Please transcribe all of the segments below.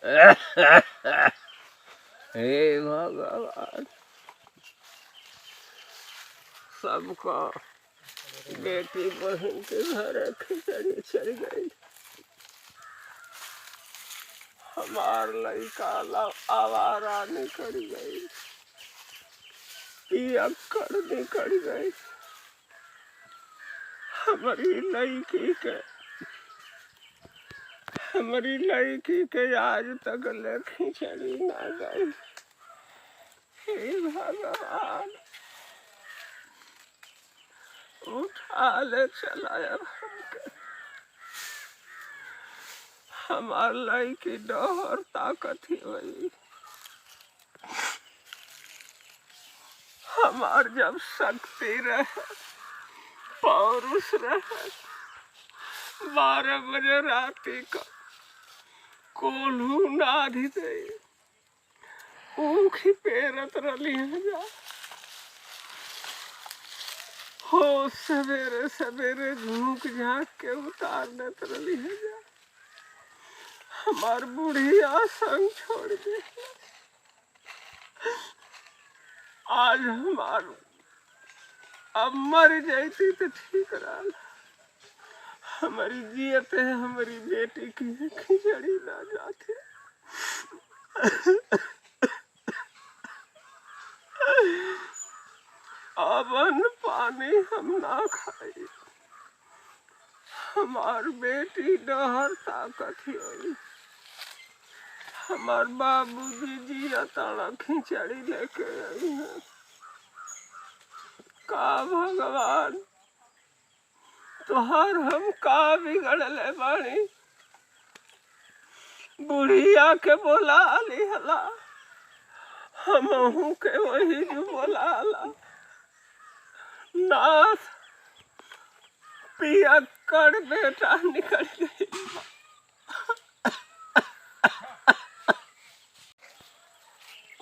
हे भगवान, सबका बेटी बहन के घर खिचड़ी चढ़ गई। हमार लड़का आवारा निकल गई, पियक्कड़ निकल गई। हमारी लड़की के आज तक ले खिचड़ी ना गई। हे भगवान, उठा ले चलाया हमके। हमार लड़की डहर ताकत ही हुई। हमार जब शक्ति रहे, पौरुष रहे, 12 बजे राती का कोल्हू नाधी दे ऊखी पेरत रली है जा। हो सवेरे सवेरे झूक झाँक के उतार देत रली है जा। हमार बुढ़िया संग छोड़ दे। आज हमार अब मर जाती तो ठीक रहा। हमारी जियत है हमारी बेटी की खिचड़ी ना जाती। अब अन्न पानी हम ना खाई। हमार बेटी डहर ताकत ही हुई। हमार बाबूजी जियता खिचड़ी लेके आई है। का भगवान, तोहार हम का बिगड़ले बानी। बुढ़िया के बोला ली हला, हमहू के वही जो बोला ला। नाथ पियक्कड़ बेटा निकल गई।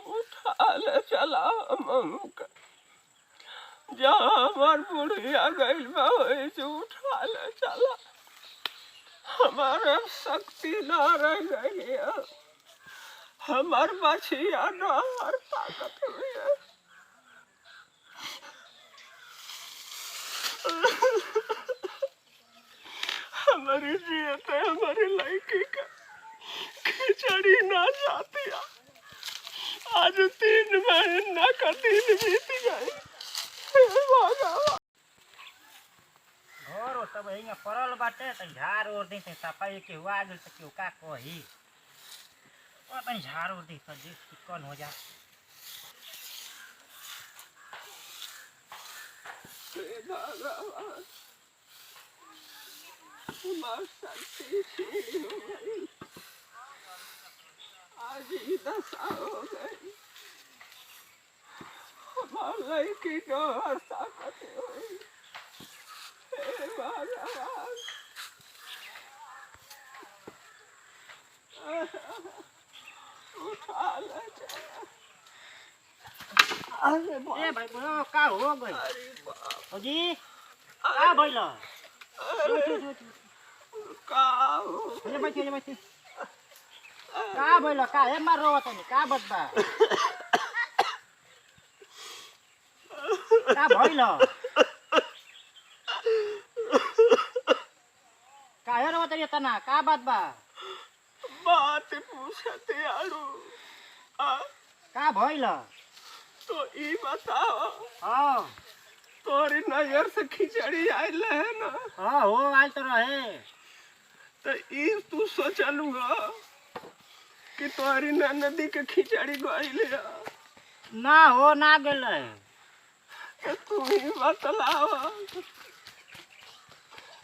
उठा ले चला हमहू के। जहाँ हमार बुढ़िया गई बा वही से उठा ले चला। हमारे शक्ति ना रह गई है। हमार बछिया ना हर ताकत हुई है। हमारी जियत है हमारी लड़की का खिचड़ी ना जाती। आज 3 महीना का दिन बीत गई। घर सब हिंगा पड़ल बाटे त झाड़ ओढ़ दी सफाई के हुआ गेल त केहू का कही। और तनी झाड़ ओढ़ दी त देख चिकन हो जा। आज ही दशा हो गई। हमार लड़की डहर ताकत हुई। हे भगवान, उठा ले चला। अरे ए भाई बोलो का हो गई? अरे बाप जी का भइल? का हो? ये बैठ का भइल? का हे मार रोत नि का बदबा? का भइल? का हे रोत नि तना का बात बा? बात पूछते आलू। का भइल? तो ई बताओ, हां तोरी नजर से खिचड़ी आइल है ना? हां हो आइल तो रहे। तो ई तू सोचलूगा कि तोरी नदी के खिचड़ी गइल है? ना हो ना गेल है। तू ही बतलावा।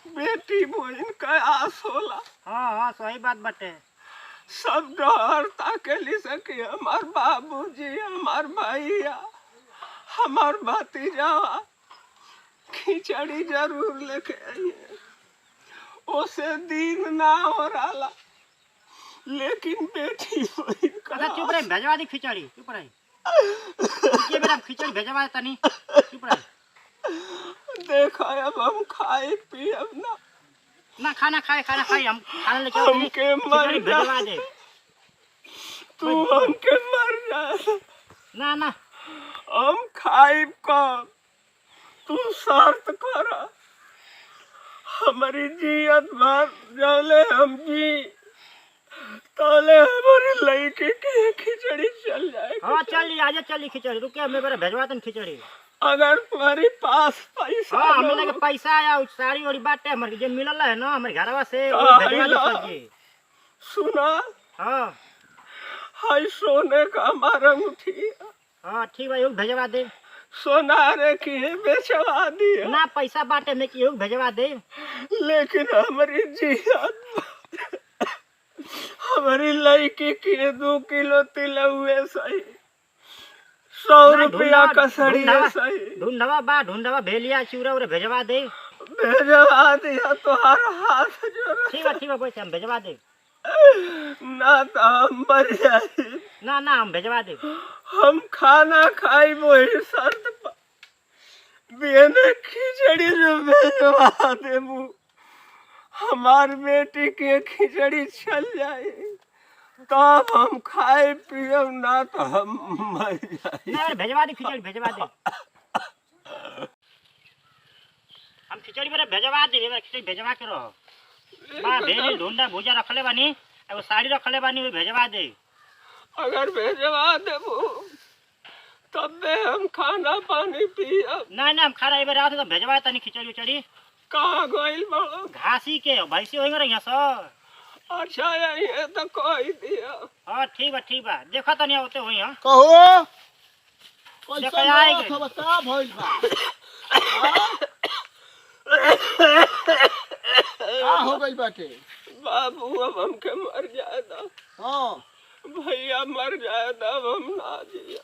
बेटी बहन का आस होला। हाँ सही बात बाटे। सब डर ताकेली सके हमार बाबूजी, हमार भैया, हमार भतीजा खिचड़ी जरूर लेके आइए। उसे दिन ना हो रहा, लेकिन बेटी बहन का चुप रहे, भेजवा दी खिचड़ी। चुप रहे, ये मेरा खिचड़ी भेजवा तनी। चुप रहे। देखो अब हम खाए पिए ना। ना खाना खाए हम खाना लेके हमके मर भेजवा दे। तू हमके मर जा ना ना हम खाइब कब तू शर्त कर हमारी जियत भर जले हम जी तले हमारी लड़की की खिचड़ी चल जाएगी। हाँ चली आजा चली खिचड़ी रुके मैं बड़ा भेजवा तन खिचड़ी। अगर तुम्हारे पास पैसा हाँ हमें लगे पैसा आया साड़ी वाड़ी बाटे हमारे जो मिलल है ना हमारे घरवा से वो भेजवा दे सब्जी। सुना हाँ हाय सोने का हमारा अंगूठी हाँ ठीक भाई भेजवा दे। सोनारे की बेचवा दी ना पैसा बाटे में की भेजवा दे। लेकिन हमारी जियत हमारी लड़की की 2 किलो तिल हुए सही 100 रुपया का सड़ी सही ढूंढवा भेलिया चूरा उरे भेजवा दे। भेजवा दिया तो हर हाथ जोड़ ठीक है बोल हम भेजवा दे। ना तो हम मर जाए ना हम भेजवा दे। हम खाना खाई वही शर्त पर बेने खिचड़ी जो भेजवा दे हमार बेटी के खिचड़ी चल जाए तब हम खाए पिए ना तो हम मर जाए। भेजवा दे खिचड़ी भेजवा दे। हम खिचड़ी मेरे भेजवा दे खिचड़ी भेजवा के रहो बा भेली ढूंढा भूजा रखले बानी एगो साड़ी रखले बानी भेजवा दे। अगर भेजवा देबू तब बे हम खाना पानी पियब। ना हम खाना एबे रात तो भेजवा तनी खिचड़ी उचड़ी। कहाँ गइल बड़ो घासी के भैंसी होई रही सर। अच्छा यही है तो कह दिया। हाँ ठीक बा देखो तनी होते होई हां कहो कैसे आएगे का भइल बा का हो गइल बाटे बाबू अब हमके मर जाएगा। हां भैया मर जाएगा अब हम ना जिया।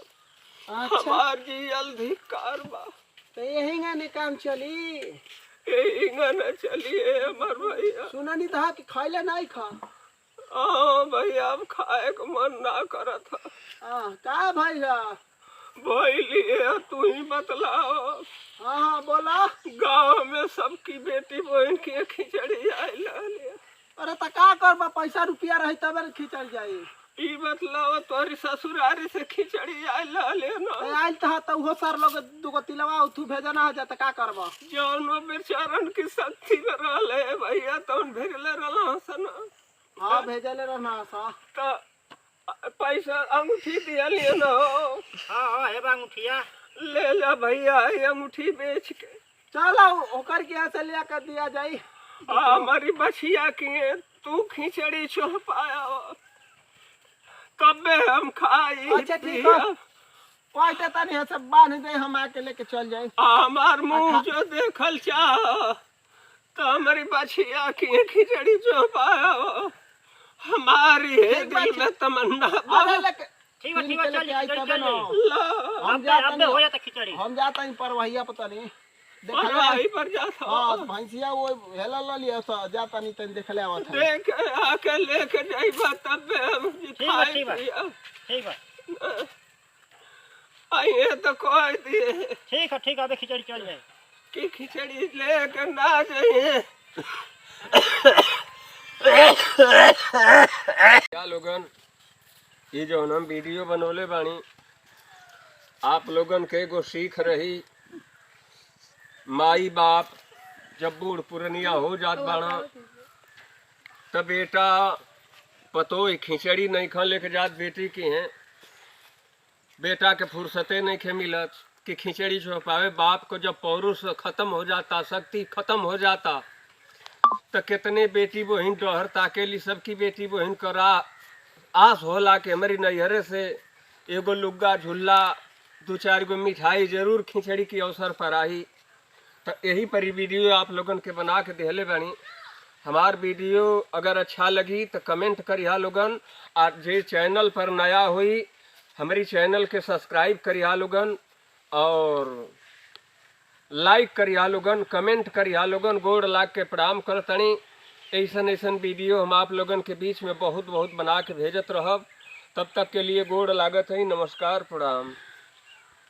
अच्छा हमार जियल धिक्कार बा तो यही गाने काम चली यही गाना चलिए हमार भैया। सुना नहीं था कि खाइले नहीं खा। हाँ भैया अब खाए को मन ना करा था। का भैया बोलिए तू ही बतलाओ। हाँ बोला गाँव में सबकी बेटी बहन की खिचड़ी आई लिया। अरे तो का करबा पैसा रुपया रही तब खिचड़ जाई। ई बतलाओ तोरी ससुरारी से खिचड़ी आई लेना आइल तो वो सर लोग दुगो तिलवा उठू भेजना हो जाता का करबा जौन बेचारन की शक्ति में रहले भैया तौन भेजले रहला सन। हाँ भेजले रहना सा तो पैसा अंगूठी दिया लिए ना। हाँ हे अंगूठिया ले जा भैया ये अंगूठी बेच के चलो ओकर के यहाँ से लिया कर दिया जाई। हमारी बछिया की तू खिचड़ी चोह पाया तब हम खाई। अच्छा ठीक है पैसे तनी है सब बांध दे हम आके लेके चल जाए। हमार मुंह जो देखल चाह तो हमारी बछिया की खिचड़ी चोह पाया हमारी है दिल में तमन्ना ठीक है चल हम हो जाता खिचड़ी हम जाता ही परवहिया पता नहीं परवाही पर जाता। हाँ भैंसिया वो हेला ला लिया सा जाता नहीं तन देखले आवत है देख आके लेके जाइबा तब हम खाए ठीक है आइए तो कह दिए ठीक है अबे खिचड़ी चल जाए कि खिचड़ी लेके ना जाइए। क्या लोगन ये जो हम वीडियो बनोले बानी आप लोगन के एगो सीख रही। माई बाप जब बूढ़ पुरनिया हो जात बाड़ा तब बेटा पतो खिचड़ी नहीं खा लेके जात बेटी की हैं बेटा के फुर्सते नहीं खे मिलत कि खिचड़ी छुपावे। बाप को जब पौरुष खत्म हो जाता शक्ति खत्म हो जाता तो कितने बेटी बहन डहर ताकेली सबकी बेटी बहन करा आस होला कि हमारी नैहरे से एगो लुग्गा झुल्ला 2-4 गो मिठाई जरूर खिचड़ी की अवसर पर आई। तो यही पर वीडियो आप लोगन के बना के देहले बानी। हमार वीडियो अगर अच्छा लगी तो कमेंट करिया लोगन और जे चैनल पर नया हुई हमारी चैनल के सब्सक्राइब करिया लोगन और लाइक करिया लोगन कमेंट करिया लोगन गोड़ लाग के प्रणाम करतनी। ऐसन वीडियो हम आप लोगन के बीच में बहुत बना के भेजत रहब। तब तक के लिए गोड़ लागत है। नमस्कार प्रणाम।